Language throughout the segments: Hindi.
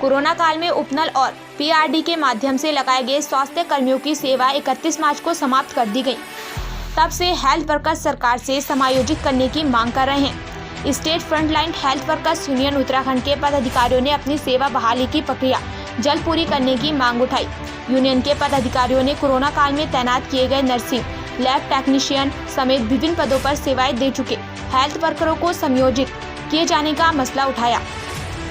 कोरोना काल में उपनल और पीआरडी के माध्यम से लगाए गए स्वास्थ्य कर्मियों की सेवा 31 मार्च को समाप्त कर दी गई। तब से हेल्थ वर्कर्स सरकार से समायोजित करने की मांग कर रहे हैं। State frontline health workers union Uttarakhand के पदाधिकारियों ने अपनी सेवा बहाली की प्रक्रिया जल्द पूरी करने की मांग उठाई। यूनियन के पदाधिकारियों ने कोरोना काल में तैनात किए गए नर्सिंग, लैब टेक्नीशियन समेत विभिन्न पदों पर सेवाएं दे चुके हेल्थ वर्करों को समायोजित किए जाने का मसला उठाया।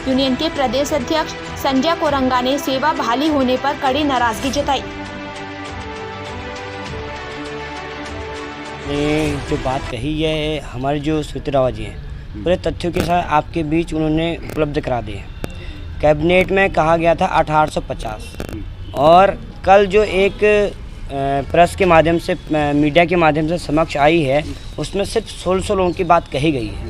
यूनियन के प्रदेश अध्यक्ष संजय कोरंगा ने सेवा बहाली होने पर कड़ी नाराजगी जताई। जो बात कही है, हमारे जो सुमित्रा रावत जी हैं पूरे तथ्यों के साथ आपके बीच उन्होंने उपलब्ध करा दिए। कैबिनेट में कहा गया था 1850 और कल जो एक प्रेस के माध्यम से, मीडिया के माध्यम से समक्ष आई है, उसमें सिर्फ 1600 लोगों की बात कही गई है।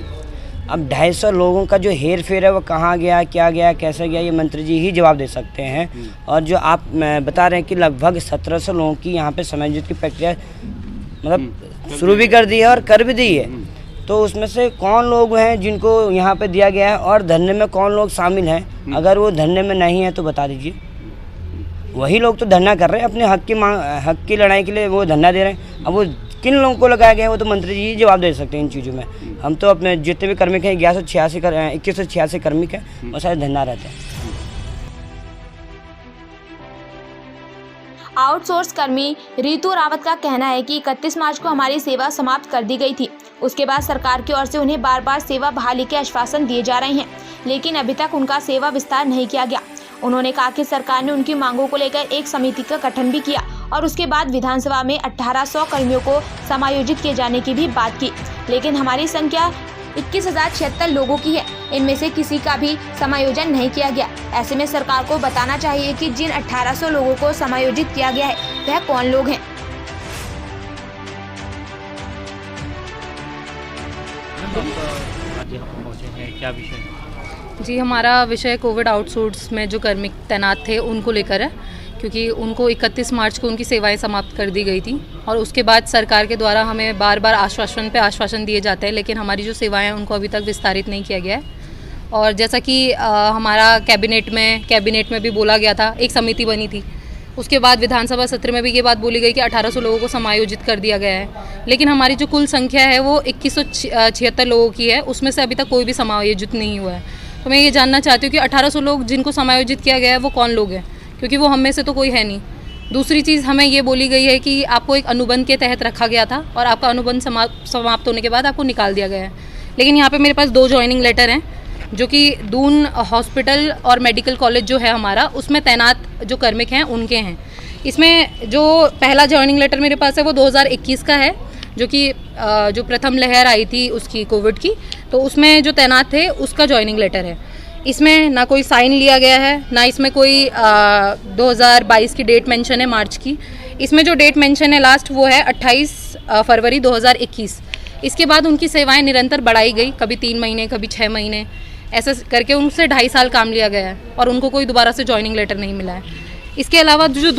अब 250 लोगों का जो हेर फेर है वो कहाँ गया, क्या गया, कैसे गया, ये मंत्री जी ही जवाब दे सकते हैं। और जो आप बता रहे हैं कि लगभग 1700 लोगों की यहाँ पे समायोजित की प्रक्रिया मतलब शुरू भी कर दी है और कर भी दी है, तो उसमें से कौन लोग हैं जिनको यहाँ पे दिया गया है और धरने में कौन लोग शामिल हैं? अगर वो धरने में नहीं है तो बता दीजिए। वही लोग तो धरना कर रहे हैं, अपने हक की लड़ाई के लिए वो धरना दे रहे हैं। अब वो किन लोगों को लगाया गया है वो तो मंत्री जी ही जवाब दे सकते हैं इन चीज़ों में। हम तो अपने जितने भी कार्मिक हैं 2186 कार्मिक हैं, वो सारे धरना रहते हैं। आउटसोर्स कर्मी रितु रावत का कहना है कि 31 मार्च को हमारी सेवा समाप्त कर दी गई थी। उसके बाद सरकार की ओर से उन्हें बार बार सेवा बहाली के आश्वासन दिए जा रहे हैं, लेकिन अभी तक उनका सेवा विस्तार नहीं किया गया। उन्होंने कहा कि सरकार ने उनकी मांगों को लेकर एक समिति का गठन भी किया और उसके बाद विधानसभा में 1800 कर्मियों को समायोजित किए जाने की भी बात की, लेकिन हमारी संख्या 21,076 लोगों की है। इनमें से किसी का भी समायोजन नहीं किया गया। ऐसे में सरकार को बताना चाहिए कि जिन 1800 लोगों को समायोजित किया गया है वह कौन लोग हैं। क्या विषय? जी, हमारा विषय कोविड आउटसोर्स में जो कार्मिक तैनात थे उनको लेकर है, क्योंकि उनको 31 मार्च को उनकी सेवाएं समाप्त कर दी गई थी और उसके बाद सरकार के द्वारा हमें बार बार आश्वासन पे आश्वासन दिए जाते हैं, लेकिन हमारी जो सेवाएं हैं उनको अभी तक विस्तारित नहीं किया गया है। और जैसा कि हमारा कैबिनेट में भी बोला गया था, एक समिति बनी थी, उसके बाद विधानसभा सत्र में भी ये बात बोली गई कि 1800 लोगों को समायोजित कर दिया गया है, लेकिन हमारी जो कुल संख्या है वो 2176 लोगों की है, उसमें से अभी तक कोई भी समायोजित नहीं हुआ है। तो मैं ये जानना चाहती हूँ कि 1800 लोग जिनको समायोजित किया गया है वो कौन लोग हैं, क्योंकि वो हम में से तो कोई है नहीं। दूसरी चीज़, हमें ये बोली गई है कि आपको एक अनुबंध के तहत रखा गया था और आपका अनुबंध समाप्त होने के बाद आपको निकाल दिया गया है। लेकिन यहाँ पे मेरे पास 2 जॉइनिंग लेटर हैं, जो कि दून हॉस्पिटल और मेडिकल कॉलेज जो है हमारा, उसमें तैनात जो कार्मिक हैं उनके हैं। इसमें जो पहला जॉइनिंग लेटर मेरे पास है वो 2021 का है, जो कि जो प्रथम लहर आई थी उसकी, कोविड की, तो उसमें जो तैनात थे उसका जॉइनिंग लेटर है। इसमें ना कोई साइन लिया गया है, ना इसमें कोई 2022 की डेट मेंशन है मार्च की। इसमें जो डेट मेंशन है लास्ट वो है 28 फरवरी 2021। इसके बाद उनकी सेवाएं निरंतर बढ़ाई गई, कभी 3 महीने, कभी 6 महीने, ऐसा करके उनसे 2.5 साल काम लिया गया है और उनको कोई दोबारा से जॉइनिंग लेटर नहीं मिला है। इसके अलावा जो